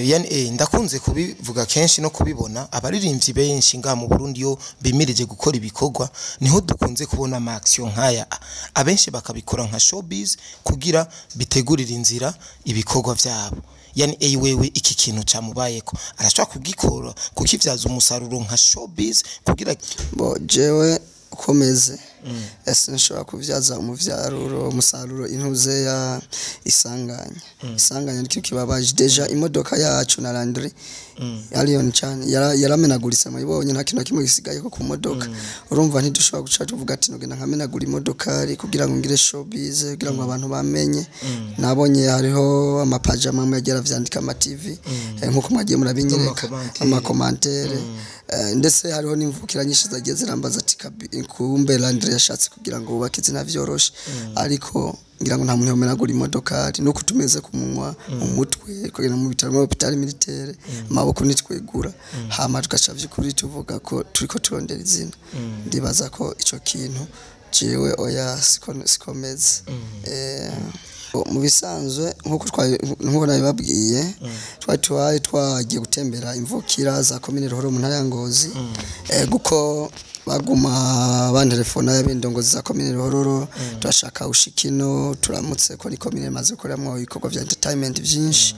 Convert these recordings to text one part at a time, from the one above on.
yani ndakunze kubivuga kenshi no kubibona abaririmbyi benshi nga mu Burundi yo bimirije gukora ibikorwa niho dukunze kubona ama action nkaya abenshi bakabikora nka showbiz kugira bitegurira inzira ibikorwa vyabo yani wewe iki kintu camubayeko arashobora kugikora kukivyaza umusaruro nka showbiz kugira bo jewe ukomeze ese nshobora kuvyaza umusaruro intuze ya isanganya niki kibabaje deja imodoka yacu na Landry Allion cyane yaramenaguritse muyibonye nta kintu kimwe gisigaye ko ku modoka urumva ntidushobora guca tuvuga ati nogenda nkamenagura imodoka ari kugira ngo ngire showbiz kugira ngo abantu bamenye nabonye hariho amapajama amwe yagera vyandika ama TV nkuko mwagiye murabinyereka ama commentaire ndetse hariho n'imvukira nyinshi zagiye zirambaza ati kumbe Landry yashatse kugira ngo ubake izina vyoroshe ariko ngira ngo nta muntu yomenagura imodoka no kutumeze ku munwa umutwe kugenda mu bitaro mu hospital militaire amaboko nitwegura hama tugaca vyukuri tuvuga ko turiko turondera izina ndibaza ko ico kintu jewe oya sikomeze mu bisanzwe nkuko nabibabwiye twagiye gutembera imvukira za commune Ruhoro mu ntara ya Ngozi guko baguma bantelefona y'abindongozi za commune Ruhoro turashaka ushikino turamutse ko ni commune maze gukoramo ibikorwa vya entertainment byinshi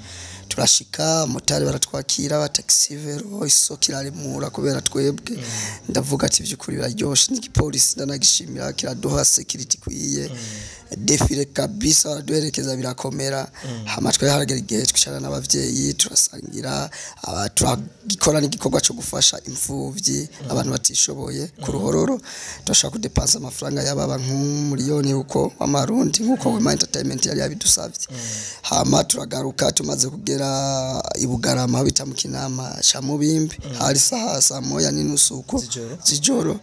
turashika motari baratwakira ba taxi vero isokira rimura kubera twebwe ndavuga ati byukuri biraryoshe n'igipolisi ndanagishimira kiraduha security kwiye defile kabisa duherekeza birakomera hamatwe haragera igihe twishana n'abavyeyi turasangira turagikora n'igikorwa cyo gufasha imfuvyi abantu batishoboye ku Ruhororo turashaka kudepansa amafaranga y'ababa nk'umiliyoni uko w'amarundi nkuko we entertainment yari yabidusavye hama turagaruka tumaze kugera ibugarama bita mu Kinama cha Mubimbi hari saa moya n'inusu uko zijoro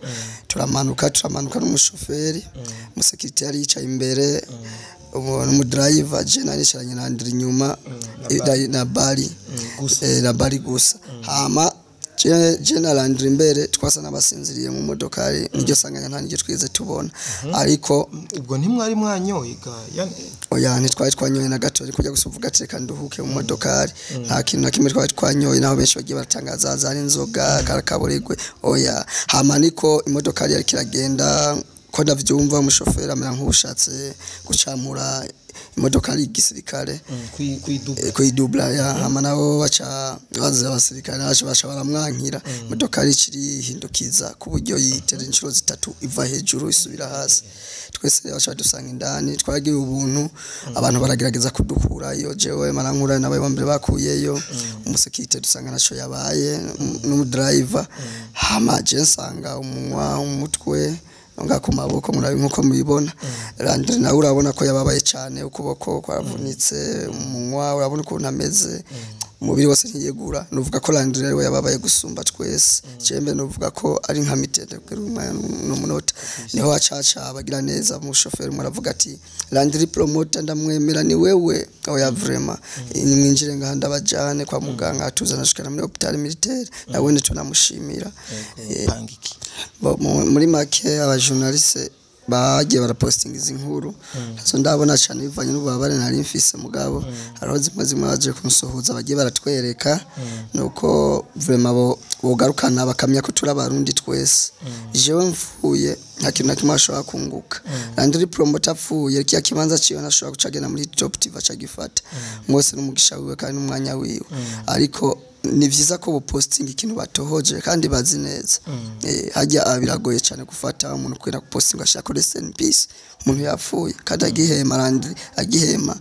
turamanuka n'umushoferi umusekirite yari yicaye imbere umu driver je narisharanye na Landry nyuma na bari gusa hama je na Landry imbere twasa nabasinziriye mu modoka niryo sanganya nta niryo twize tubona ariko ubwo ntimwari mwanyoye ga yani oya ntitwari twanyoye na gato ari kujya gusuvuga ati reka nduhuke mu modoka nta kintu na kimwe twari twanyoye naho benshi bagiye baratangaza zari inzoga karakaburegwe oya hama niko imodoka yari kiragenda ko ndavyumva umushoferi amera nk'ubushatse gucamura imodoka ari igisirikare kwidubla ya hama nabo baca baza abasirikare baca baramwankira imodoka ari kiri hindukiza ku buryo yitera inshuro zitatu iva hejuru isubira hasi twese baca dusanga indani twagiye ubuntu abantu baragerageza kudukura iyo jewe marankura nabaye bambere bakuyeyo umusekirite dusanga naco yabaye n'umudriver hama je nsanga umunwa umutwe nga ku maboko murabi nkuko mubibona Landry nawe urabona ko yababaye cyane ukuboko kwaravunitse umunwa urabona ko nameze umubiri wose ntiyegura nuvuga ko Landry we yababaye gusumba twese cembe nuvuga ko ari nka mitende n'umunota niho acaca abagira neza mu shoferi muravuga ati Landry promoter ndamwemera ni wewe oya vraiment nimwinjire ngahanda bajane kwa muganga atuzana shikana muri hospital militaire nawe ne tunamushimira muri make abajournaliste bagiye barapostinga izi nkuru so ndabona cyane bivanye n'ubabare nari mfise mugabo hariho zimwe baje kunsohoza bagiye baratwereka nuko vraiment bogarukana bakamya ko turabarundi twese jewe mfuye nta kintu nakimwe ashobora kunguka Landry promoter apfuye kiya kibanza ciyo nashobora gucagena muri top TV acagifata mwose n'umugisha wiwe kandi n'umwanya wiwe ariko ni vyiza ko posting ikintu batohoje kandi bazi neza hajya biragoye cyane gufata umuntu kwera gupostinga ashaka rest in peace umuntu yapfuye kandi agihema Landry agihema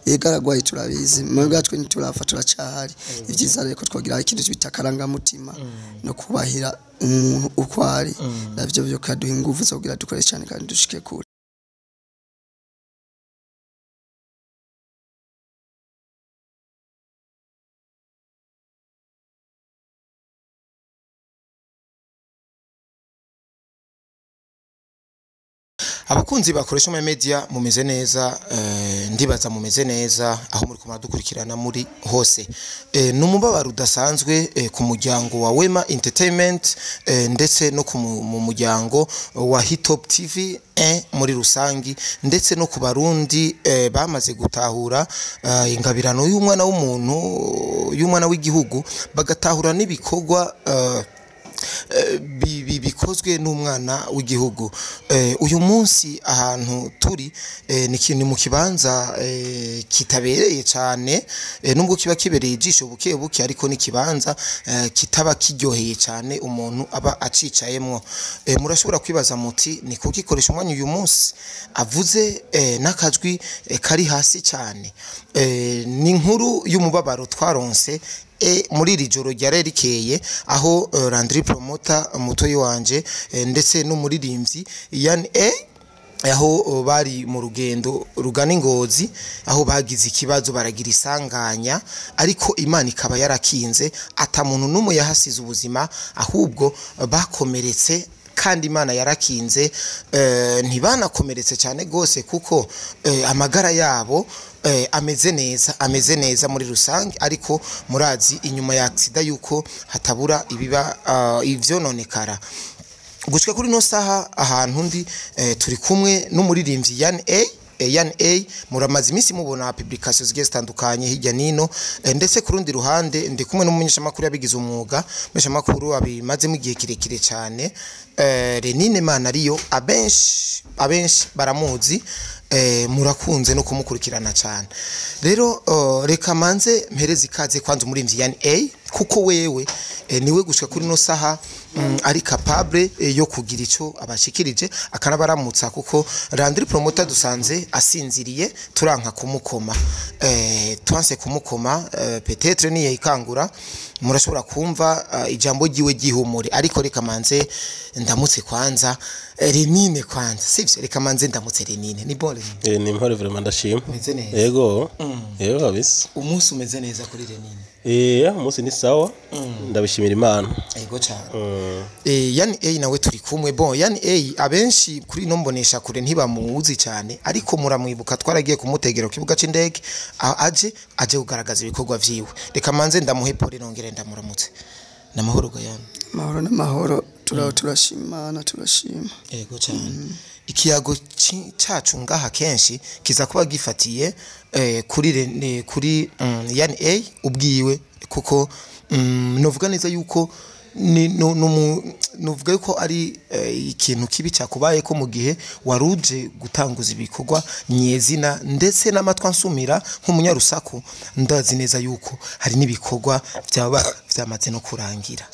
yegaragwaye turabizi mwebwe twe ntiturafa turacahari ivyiza reko twogira ikintu bitakaranga mutima no kubahira umuntu uko ari navyo byo kaduha ingufu zo kugira dukore cyane kandi dushike kure. abakunzi bakoresha mu media mumeze neza ndibaza mumeze neza aho muri kumadukurikirana muri hose numubabaro udasanzwe ku muryango wa Wema Entertainment ndetse no mu muryango wa Hitop TV muri rusangi ndetse no ku barundi bamaze gutahura ingabirano y'umwana w'umuntu y'umwana w'igihugu bagatahura n'ibikorwa bikozwe n'umwana w'igihugu uyu munsi ahantu turi ni mu kibanza kitabereye cyane nubwo kiba kibereye ijisho buke buke ariko ni kibanza kitaba kiryoheye cyane umuntu aba acicayemwo murashobora kwibaza muti ni kuki koresha umwanya uyu munsi avuze n'akajwi kari hasi cyane ni inkuru y'umubabaro twaronse muri iri joro ryarerekeye aho LANDRY PROMOTER mutoyi wanje ndetse n'umuririmbyi aho bari mu rugendo rugana Ingozi aho bagize ikibazo baragira isanganya ariko imana ikaba yarakinze atamuntu numwe yahasize ubuzima ahubwo bakomeretse kandi imana yarakinze ntibanakomeretse cyane gose kuko amagara yabo ameze neza muri rusange ariko murazi inyuma ya accident yuko hatabura ibiba ivyononekara gushika kuri no saha ahantu ndi turi kumwe n'umuririmbyi Yan A muramaze imisi mubona publication zigiye zitandukanye hirya nino ndetse ku rundi ruhande ndi kumwe n'umumenyesha makuru yabigize umwuga mesha makuru abimaze mu gihe kirekire cyane Renine Mana ariyo abenshi baramuzi murakunze no kumukurikirana cyane rero reka manze mpereze ikaze kwanza umuririmbyi Yan A kuko wewe niwe gushika kuri no saha ari capable yo kugira ico abashikirije akanabaramutsa kuko LANDRY PROMOTER dusanze asinziriye turanka kumukoma twanse kumukoma peut-être ni yikangura murashobora kumva ijambo giwe gihumure ariko reka manze ndamutse kwanza Renine kwanza sivyo reka manze ndamutse Renine ni bole ni mpore vraiment ndashima meze neza yego kabisa umunsi umeze neza kuri Renine umunsi ni sawa ndabishimira imana yego cyane Yan A nawe turi kumwe Yan A abenshi kuri no mbonesha kure ntibamuzi cyane ariko muramwibuka twaragiye kumutegera ku kibuga c'indege aje kugaragaza ibikorwa vyiwe reka manze ndamuhe pole nongere ndamuramutse namahoro ga Yan mahoro n'amahoro turashimana turashima yego cyane ikiyago cyacu ngaha kenshi kiza kuba gifatiye kuri Yan A ubwiwe kuko novuga neza yuko nuvuga yuko ari ikintu kibi cyakubaye ko mu gihe waruje gutanguza ibikorwa nyezina ndetse n'amatwa nsumira nk'umunyarusaku ndazi neza yuko hari nibikorwa byamaze no kurangira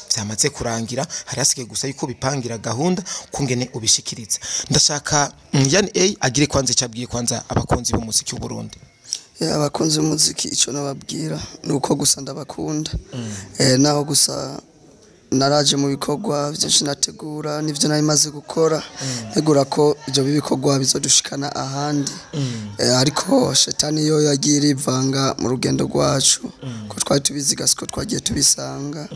hari asike gusa yuko bipangira gahunda kungene ubishikiriza ndashaka Yan A agire kwanze cyabwiye kwanza abakunzi b'umuziki w'u Burundi abakunzi b'umuziki ico nababwira nuko gusa ndabakunda naho gusa naraje mu bikorwa byinshi nategura nivyo nabimaze gukora negura ko ibyo bikorwa bizodushikana ahandi ariko shetani yo yagira ivanga mu rugendo rwacu ko twari tubiziga siko twagiye tubisanga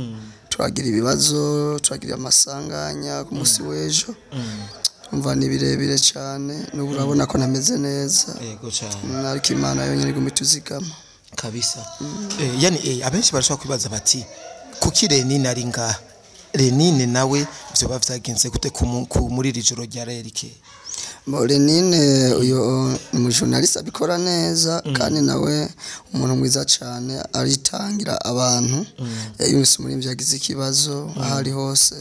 twagira ibibazo twagira amasanganya ku munsi w'ejo umva ni birebire cyane n'ubu urabona ko nameze neza yego cyane ariko imana yonyine igumutuzigama kabisa yani abenshi barashaka kwibaza bati kuki Renine ari ngaha Renine nawe byo bavyagenze gute muri iri joro rya Renine Renine uyo umujournaliste abikora neza kandi nawe umuntu mwiza cyane aritangira abantu yose umuririmbyi yagize ikibazo ahari hose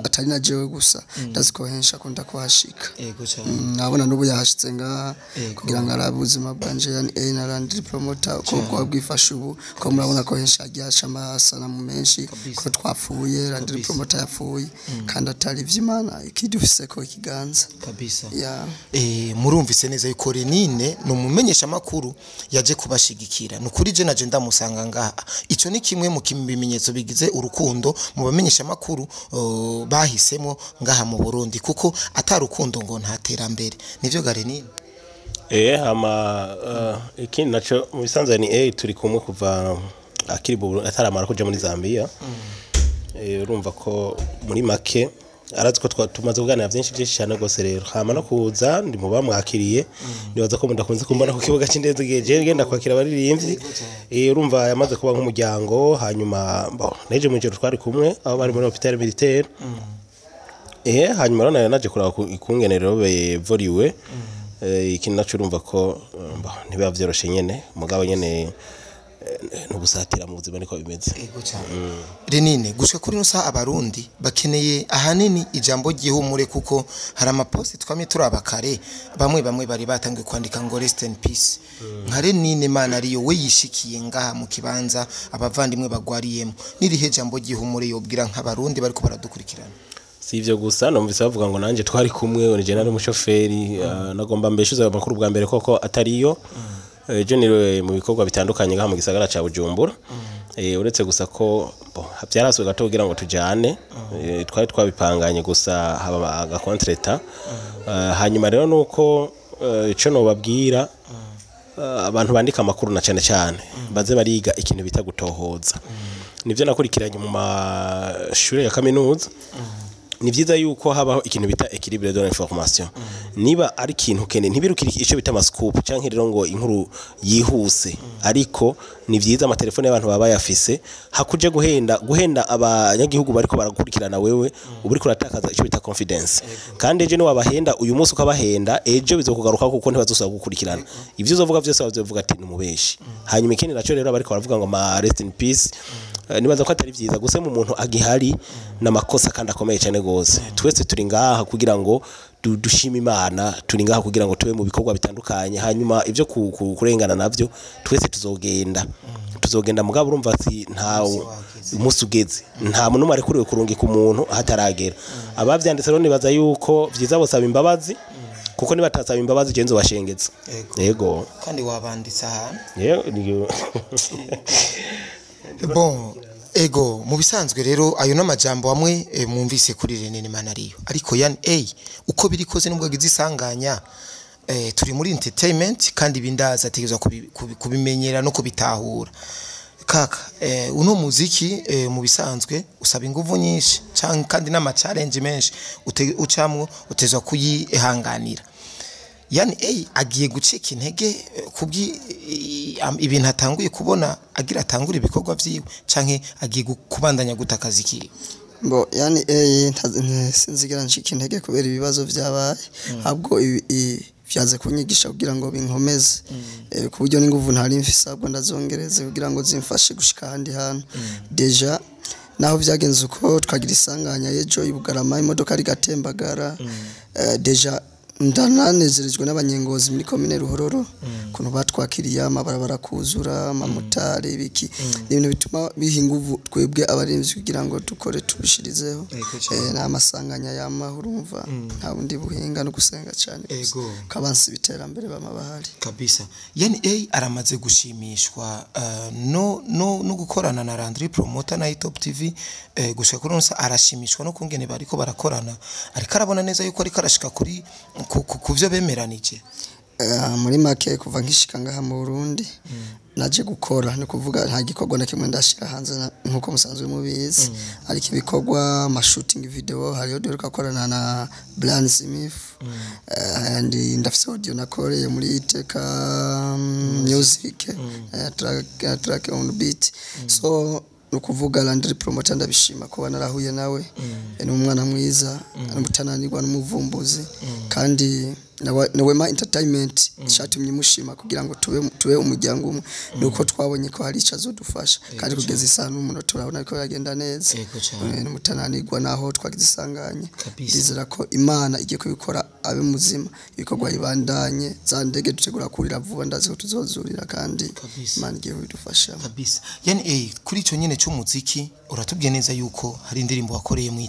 atari na jewe gusa ndazikohensha kunda kuhashika yego cyane nabona nubu yahashitse ngaha kugira ngo arabuzima bwanje Yan A na LANDRY PROMOTER ko bwifasha ubu ko murabona ko hensha agyasha amasana mu menshi ko twapfuye LANDRY PROMOTER yapfuye kandi atari ivy'Imana ikidufise ko ikiganza kabisa murumvise neza yuko Renine no mumenyesha makuru yaje kubashigikira nukuri je naje ndamusanga ngaha ico ni kimwe mu kimenyetso bigize urukundo mu bamenyesha makuru bahisemo ngaha mu Burundi kuko atarukundo ngo ntaterambere nivyo ga Renine ikindi naco mu bisanzwe ni turi kumwe kuva akiri ataramara kuja muri Zambia urumva ko muri make arazi ko tumaze kuganira byinshi cyane gose rero hama no kuza ndi mu bamwakiriye nibaza ko mudakunze kumbona ku kibuga cy'indege geje genda kwakira abaririmbyi urumva yamaze kuba nk'umuryango hanyuma neje mu ijoro twari kumwe aho bari muri hôpital militaire hanyuma rero naje kuraba ikungene rero bevoriwe ikintu nacu urumva ko ntibiba vyoroshe nyene mugabo nyene nubusatira mu buzima niko bimeze ego cyane renine gushika kuri no sa abarundi bakeneye ahanini ijambo gihumure kuko hari amapost twamye turabakare bamwe bari batangiye kwandika ngo rest in peace nka renine mana ariyo we yishikiye ngaha mu kibanza abavandimwe bagwariyemo nirihe jambo gihumure yobwira nk'abarundi bariko baradukurikirana si ivyo gusa numvise bavuga ngo nanje twari kumwe ni general umushoferi nagomba mbeshuza amakuru bwa mbere koko atariyo ejo niriwe mu bikorwa bitandukanye ngaha mu gisagara ca Bujumbura uretse gusa ko byaraswe gato kugira ngo tujane twari twabipanganye gusa haba agakontreta hanyuma rero nuko ico no babwira abantu bandika amakuru na cyane baze bariga ikintu bita gutohoza nivyo nakurikiranye mu mashure ya kaminuza ni vyiza yuko habaho ikintu bita équilibre de l'information niba ari ikintu kene ntibirukira ico bita scoop canke rero ngo inkuru yihuse ariko ni vyiza amatelefone y'abantu baba yafise hakuje guhenda abanyagihugu bariko barakurikirana wewe uburi kuratakaza ico bita confidence kandi ejo ni wabahenda uyu munsi ukabahenda ejo bizokugaruka kuko ntibazosaba gukurikirana ivyo uzovuga vyose bazovuga ati numubeshi hanyuma ikindi naco rero bariko baravuga ngo ma rest in peace nibaza ko atari vyiza guse mu muntu agihari namakosa kandi akomeye cyane gose twese turi ngaha kugira ngo dushima imana turi ngaha kugira ngo tube mu bikorwa bitandukanye hanyuma ivyo kurengana navyo twese tuzogenda mugabo urumva si nta umunsi ugeze nta muntu umwe arekuriwe kurungika umuntu hataragera abavyanditse rero nibaza yuko vyiza bosaba imbabazi kuko niba tasaba imbabazi genzo bashengetse yego kandi wabanditse ahantu yego bon ego mu bisanzwe rero ayo namajambo amwe mwumvise kuri renene mana ariyo ariko yani uko biri koze nubwo gize isanganya turi muri entertainment kandi bindaza ategezwa kubimenyera no kubitahura kaka uno muziki mu bisanzwe usaba inguvu nyinshi kandi n'ama challenge menshi ucamwo utezwa kuyihanganira yani agiye gucika intege kubwi ibintu atanguye kubona agira atangura ibikorwa vyiwe canke agiye kubandanya gutakaza iki bo yani sinzigira ncika intege kubera ibibazo vyabaye ahubwo vyaze kunyigisha kugira ngo binkomeze ku buryo n'inguvu ntari mfise ahubwo ndazongereze kugira ngo zimfashe gushika handi hantu deja naho vyagenze uko twagira isanganya yejo ibugarama imodoka ari gatembagara deja ndananezerejwe n'abanyengozi muri commune Ruhororo kuntu batwakiriye amabarabara kuzura amamotari biki ibintu bituma bihinguvu twebwe abarinzi kugira ngo dukore tubishirizeho n'amasanganya y'amahoro umva nta bundi buhinga no gusenga cyane kabansi biterambere bamabahari kabisa yani aramaze gushimishwa no gukorana na Landry Promoter na Top TV gushaka kuronsa arashimishwa no kungene bariko barakorana ariko arabona neza yuko ariko arashika kuri kuvyo bemeranije muri make kuva nkishika ngaha mu Burundi naje gukora no kuvuga nta gikorwa na kimwe ndashira hanze nkuko musanzwe mubizi ariko ibikorwa ma shooting video hariyo duheruka korana na Brand Smith and ndafise audio nakoreye muri Iteka music track on beat so nukuvuga Landry Promoter ndabishima ko banarahuye nawe ni umwana mwiza n'umutananirwa n'umuvumbuzi kandi nawe ma entertainment cyatumye mushima kugira ngo tube umuryango umwe nuko twabonye ko hari icazo dufasha kandi kugeza isano umuntu turabona ko yagenda neza n'umutananirwa naho twagize isanganye bizera ko imana igiye kubikora abe muzima ibikorwa ibandanye za ndege dutegura kurira vuba ndazi ko tuzozurira kandi imana igiye bidufasha kabisa yani kuri ico nyene cy'umuziki uratubwiye neza yuko hari indirimbo wakoreye mu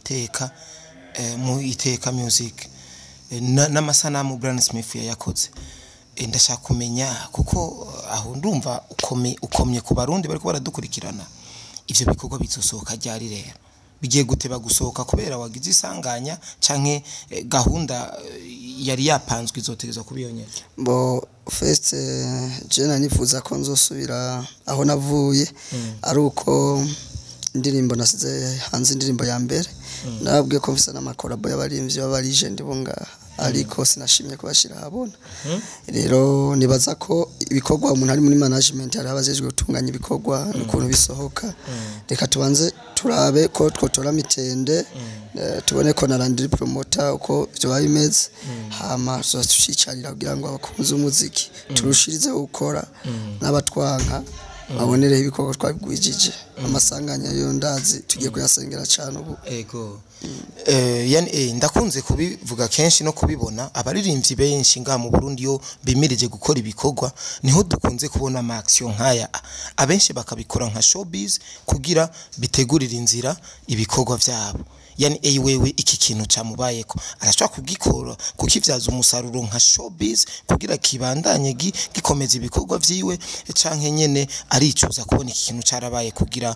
Iteka music n'amasanamu Brand Smith yakoze ndashaka kumenya kuko aho ndumva ukomye ku barundi bariko baradukurikirana ivyo bikorwa bizosohoka ryari rero bigiye guteba gusohoka kubera wagize isanganya canke gahunda yari yapanzwe izotegezwa kubiyonyera bo first jena nifuza ko nzosubira aho navuye ari uko indirimbo nasize hanze indirimbo ya mbere nabwiye ko mfise n'amakorabo y'abarimvyi b'abaligende bo ngaha ariko sinashimye kubashira habona rero nibaza ko ibikorwa umuntu ari muri management hari abajejwe gutunganya ibikorwa n'ukuntu bisohoka reka tubanze turabe ko twotora mitende tubone ko na LANDRY promoter uko byo babimeze hama tuzicarira kugira ngo abakunzi umuziki turushirize gukora n'abatwanka babonereho ibikorwa twabigwijije amasanganya yo ndazi tugiye kuyasengera cyane ubu ego yani ndakunze kubivuga kenshi no kubibona abaririmbyi benshi nga mu Burundi yo bimirije gukora ibikorwa niho dukunze kubona ama action nkaya abenshi bakabikora nka showbiz kugira bitegurira inzira ibikorwa vyabo yani wewe iki kintu camubayeko arashobora kugikora kukivyaza umusaruro nka showbiz kugira kibandanye gikomeza ibikorwa vyiwe canke nyene aricuza kubona iki kintu carabaye kugira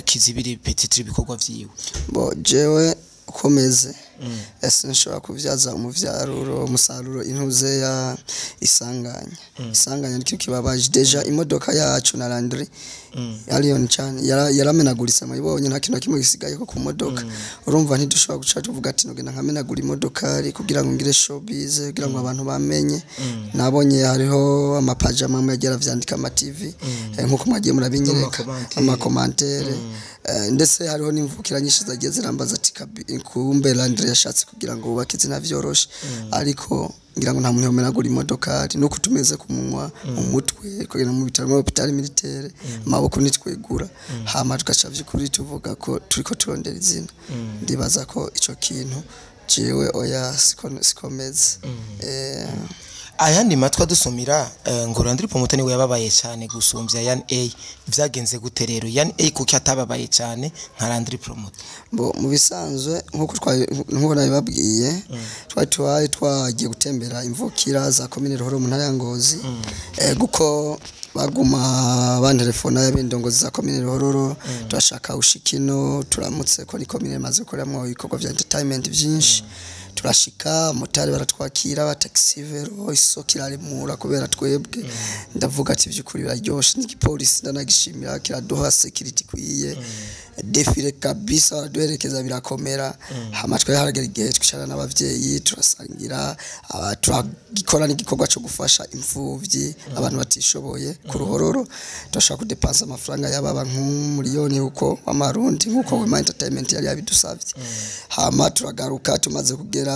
kizibiri petitri ibikorwa vyiwe bo jewe ukomeze ese nshobora kuvyaza umusaruro intuze ya isanganya nicyo kibabaje deja imodoka yacu na LANDRY Allion cyane yaramenaguritse muyibonye nta kintu kimwe gisigaye ko ku modoka urumva ntidushobora guca tuvuga ati nogenda nkamenagura imodoka ari kugira ngo ngire showbiz kugira ngo abantu bamenye nabonye hariho amapajama amwe yagera vyandika ama TV nkuko mwagiye murabinyereka ama commentaire ndetse hariho n'imvukira nyinshi zagiye zirambaza ati kumbe LANDRY yashatse kugira ngo ubake izina vyoroshe ariko ngira ngo nta muntu yomenagura imodoka ari no kutumeze ku munwa umutwe kugena mu bitaro mu hospital militaire amaboko nitwegura hama tugaca vy'ukuri tuvuga ko turiko turondera izina ndibaza ko ico kintu jewe oya sikomeze ayandi matwa dusumira ngo LANDRY promoter niwe yababaye cyane gusumvya yani vyagenze gute rero yani kuki atababaye cyane nka LANDRY promoter bo mu bisanzwe nkuko nabibabwiye twagiye gutembera imvukira za commune Ruhoro mu ntara ya Ngozi guko baguma bantelefona y'abindongozi za commune Ruhoro turashaka ushikino turamutse ko ni commune maze gukoramo ibikorwa vya entertainment byinshi turashika motari baratwakira ba taxi vero isokira remura kubera twebwe ndavuga ati byukuri biraryoshe n'igipolisi ndanagishimira kiraduha security kwiye defile kabisa duherekeza birakomera hamatwe haragera igihe twicara n'abavyeyi turasangira turagikora n'igikorwa cyo gufasha imfuvyi abantu batishoboye ku Ruhororo turashaka kudepansa amafaranga y'ababa nk'umiliyoni uko amarundi nkuko we entertainment yari yabidusavye hama turagaruka tumaze kugera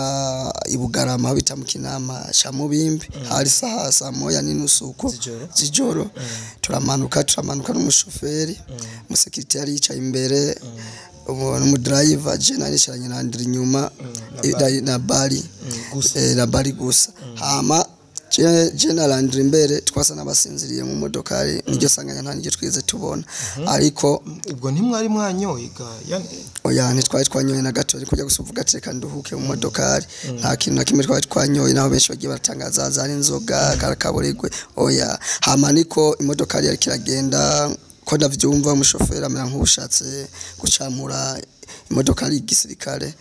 ibugarama bita mu Kinama cha Mubimbi hari saa moya n'inusu uko zijoro turamanuka n'umushoferi umusekirite yari yicaye imbere umu driver generally cyane na LANDRY nyuma na bari gusa hama General LANDRY mbere twasa nabasinziriye mu modokari niryo sanganya nta niryo twize tubona ariko ubwo ntimwari mwanyoye ga yani oya ntitwari twanyoye na gato ariko kujya gusuvuga ati reka nduhuke mu modokari nta kintu na kimwe twari twanyoye naho benshi bagiye baratangaza za inzoga karakaboregwe oya hama niko imodokari yari kiragenda ko ndavyumva umushoferi amera nk'ubushatse gucamura imodoka ari igisirikare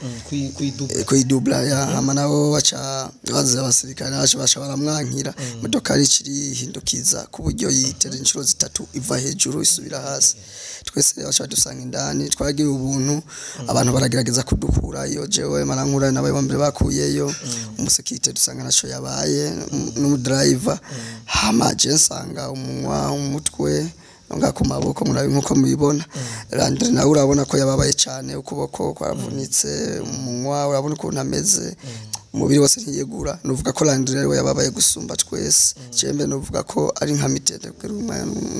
kuidubla ya hama nabo baca baza abasirikare baca baramwankira imodoka ari kiri hindukiza ku buryo yitera inshuro zitatu iva hejuru isubira hasi twese baca dusanga indani twagiye ubuntu abantu baragerageza kudukura iyo jewe marankura nabaye bambere bakuyeyo umusekirite dusanga naco yabaye n'umudriver hama je nsanga umunwa umutwe nga ku maboko murabi nkuko mubibona LANDRY nawe urabona ko yababaye cyane ukuboko kwaravunitse umunwa urabona ukuntu ameze umubiri wose ntiyegura nuvuga ko LANDRY rero yababaye gusumba twese cembe nuvuga ko ari nka mitende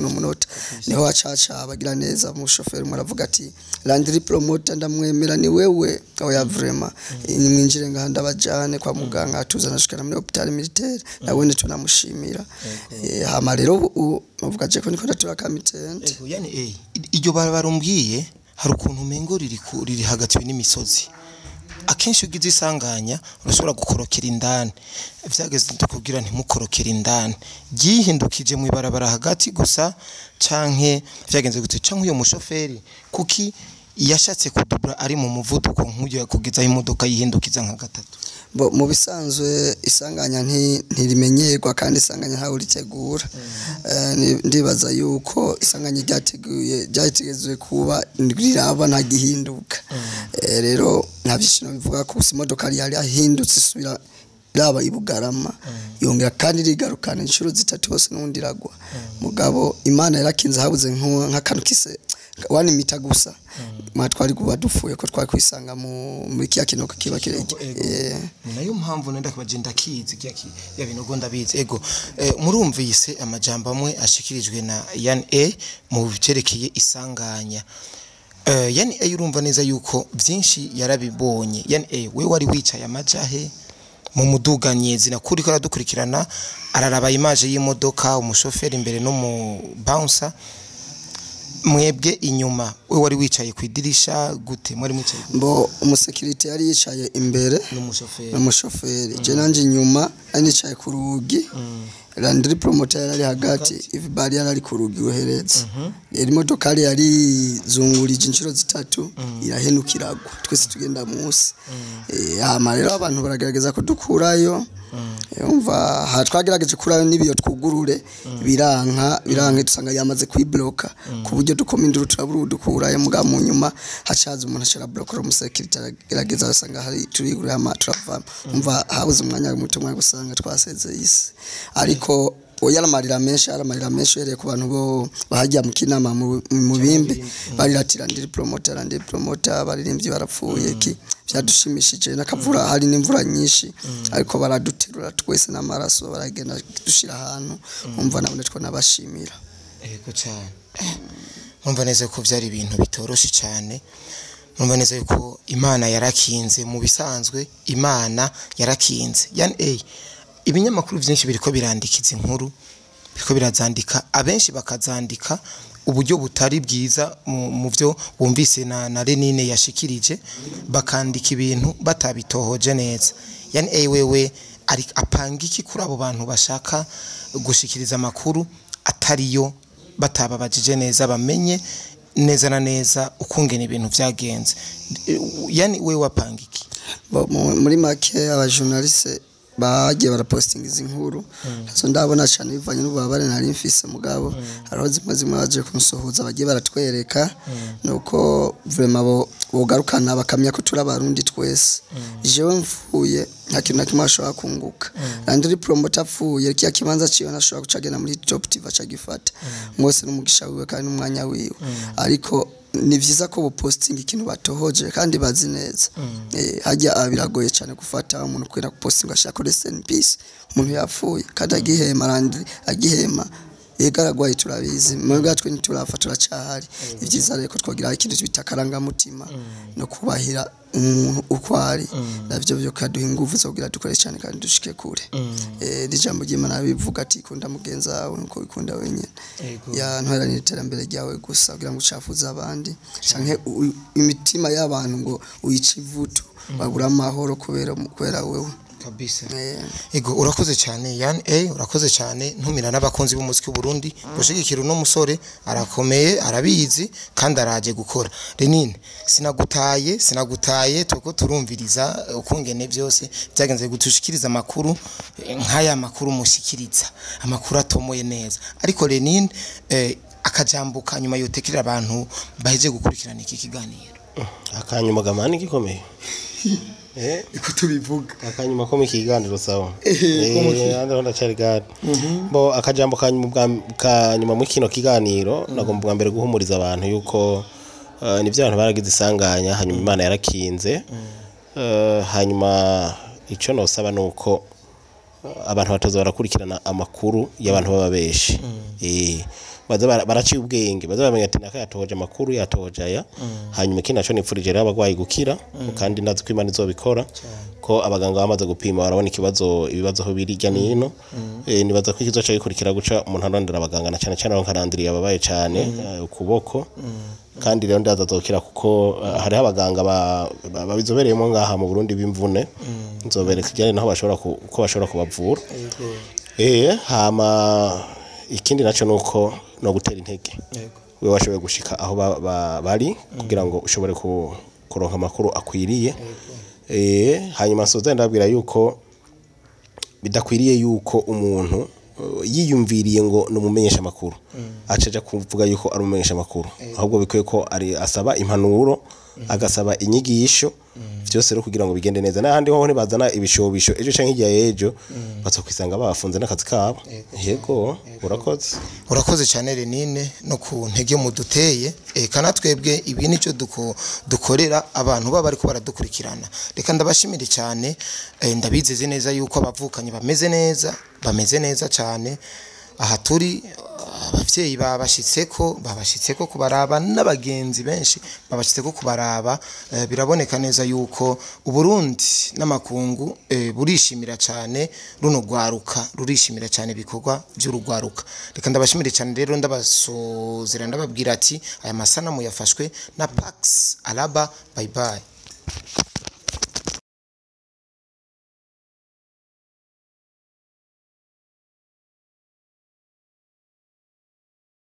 n'umunota niho acaca bagira neza mu shoferi muravuga ati LANDRY promoter ndamwemera ni wewe oya vraiment nimwinjire ngahanda bajane kwa muganga atuzana shikana muri hospital militaire nawe tunamushimira hama rero muvuga je ko niko ndatura mitende yani iryo barumbwiye hari ukuntu mengo riri hagati n'imisozi akenshi ugize isanganya urashobora gukorokera indani vyageze tukubwira ntimukorokera indani gihindukije mu ibarabara hagati gusa canke vyagenze gute canke uyo mushoferi kuki yashatse kudubura ari mu muvuduko nk'uyo kugeza imodoka yihindukiza nka gatatu mu bisanzwe isanganya ntirimenyerwa kandi isanganya ntawe uritegura ndibaza yuko isanganya ryategezwe kuba riraba ntagihinduka rero nta byishimo bivuga ko imodoka yari yahindutse isubira raba ibugarama yongera kandi rigarukana inshuro zitatu hose n'undi ragwa mugabo imana yarakinze habuze nk'akantu kise wani mita gusa twari kuba dufuye ko twari kwisanga muri kiya kintu kiba kirege nayo mpamvu nenda kubagenda kizi ya binogo ndabizi ego murumvise amajambo amwe ashikirijwe na Yan A mu bicerekeye isanganya Yan A urumva neza yuko byinshi yarabibonye Yan A we wari wicaye amajahe mu muduganyezi nakuri ko aradukurikirana araraba image y'imodoka umushoferi imbere no mu bouncer mwebwe inyuma we wari wicaye ku idirisha gute mwari mwicaye mbo umusekirite yari yicaye imbere n'umushoferi je nanje inyuma nicaye ku rugi LANDRY PROMOTER yari hagati everybody yari ku rugi uheretse imodoka yari zungurije inshuro zitatu irahenukiragwa twese tugenda munsi hama rero abantu baragerageza kudukurayo umva twagerageje kurayo nibiyo twugurure biranka dusanga yamaze kwibloka ku buryo dukomindura turaburu dukurayo muga mu nyuma hacaza umuntu ashara blocker umusekirite aragerageza asanga hari turigure ama turava umva habuze umwanya muto mwa gusanga twaseze isi ariko aramarira menshi yereye ku bantu bo bahajya mu kinama mu bimbi bariratira LANDRY PROMOTER baririmbyi barapfuye ki byadushimishije nakavura hari n'imvura nyinshi ariko baraduterura twese n'amaraso baragenda dushira ahantu umva nabone two nabashimira ego cyane umva neza ko byari ibintu bitoroshe cyane umva neza yuko imana yarakinze mu bisanzwe imana yarakinze Yan A ibinyamakuru byinshi biriko birandikiza inkuru biriko birazandika abenshi bakazandika uburyo butari bwiza mu byo bumvise na Renine yashikirije bakandika ibintu batabitohoje neza Yan A wewe ari apanga iki kuri abo bantu bashaka gushikiriza amakuru atariyo batababajije neza bamenye neza na neza ukungena ibintu byagenze Yani wewe wapanga iki muri make aba journaliste bagiye barapostinga izi nkuru so ndabona cyane bivanye n'ububabare nari mfise mugabo hariho zimwe baje kunsohuza bagiye baratwereka nuko vraiment bogarukana bakamya ko turi abarundi twese jewe mfuye nta kintu nakimwe ashobora kunguka LANDRY PROMOTER apfuye kiya kibanza ciyo nashobora gucagena muri top TV acagifata mwose n'umugisha wiwe kandi n'umwanya wiwe ariko ni vyiza ko posting ikintu batohoje kandi bazi neza hajya biragoye cyane gufata umuntu kwera posting ashaka rest in peace umuntu yapfuye kandi agihema LANDRY agihema yegaragwaye turabizi mwebwe twe ntiturafa turacahari ivyiza reko twogira ikintu bitakaranga mutima no kubahira umuntu ukwari navyo byo kaduha ingufu zo kugira dukore cyane kandi dushike kure rijambo ry'Imana bivuga ati kunda mugenza wawe nuko bikunda wenyene ya ntwara n'iterambere ryawe gusa kugira ngo ucafuza abandi canke imitima y'abantu ngo uyicivutu babura amahoro kubera wewe kabisa ego urakoze cyane Yan A urakoze cyane ntumira n'abakunzi b'umuziki w'u Burundi gushigikira no musore arakomeye arabizi kandi araje gukora Renine sinagutaye tuko turumviriza ukungene byose byagenze gutushikiriza amakuru nk'aya makuru mushikiriza amakuru atomoye neza ariko Renine akajambo kanyuma yotekerera abantu baheje gukurikirana iki kiganiro akanyuma gamani gikomeye iko tubivuga akanyuma ko mu kiganiro sawa ndabona cyari gari bo akajambo kanyuma mu kino kiganiro nagomba mbere guhumuriza abantu yuko nivyo abantu baragize isanganya hanyuma imana yarakinze hanyuma ico no saba nuko abantu batoza barakurikirana amakuru y'abantu bababeshi baza baraciye ubwenge baza bamenya ati naka yatohoje amakuru yatohoje aya hanyuma kinaco nipfurije rero abagwayi gukira kandi ndazi ko imana izobikora ko abaganga bamaze gupima barabona ibibazo ho birijya nino nibaza ko ikizoca gikurikira guca umuntu arondera abaganga na cyane cyane nkarandiriye ababaye cyane ukuboko kandi rero ndaza zokira kuko hari abaganga babizobereyemo ngaha mu Burundi b'imvune nzobereka cyane naho bashobora kubavura hama ikindi naco nuko no gutera intege we washoboye gushika aho bari kugira ngo ushobore kuronka amakuru akwiriye hanyuma soza ndabwira yuko bidakwiriye yuko umuntu yiyumviriye ngo numumenyesha makuru acaja kuvuga yuko ari umumenyesha makuru ahubwo bikwiye ko ari asaba impanuro agasaba inyigisho byose rero kugira ngo bigende neza n'ahandi ho ntibazana ibishobisho ejo canke igihe ejo bazokwisanga bafunze n'akazi kabo yego urakoze cyane Renine no ku ntege mu duteye kana twebwe ibi nico dukorera abantu baba ariko baradukurikirana reka ndabashimire cyane ndabizeze neza yuko abavukanye bameze neza cyane aha turi abavyeyi babashitseko kubaraba n'abagenzi benshi babashitseko kubaraba biraboneka neza yuko uburundi n'amakungu burishimira cyane runo gwaruka rurishimira cyane bikorwa by'urugwaruka reka ndabashimire cyane rero ndabasozera ndababwira ati aya masanamu yafashwe na Pax Alaba bye bye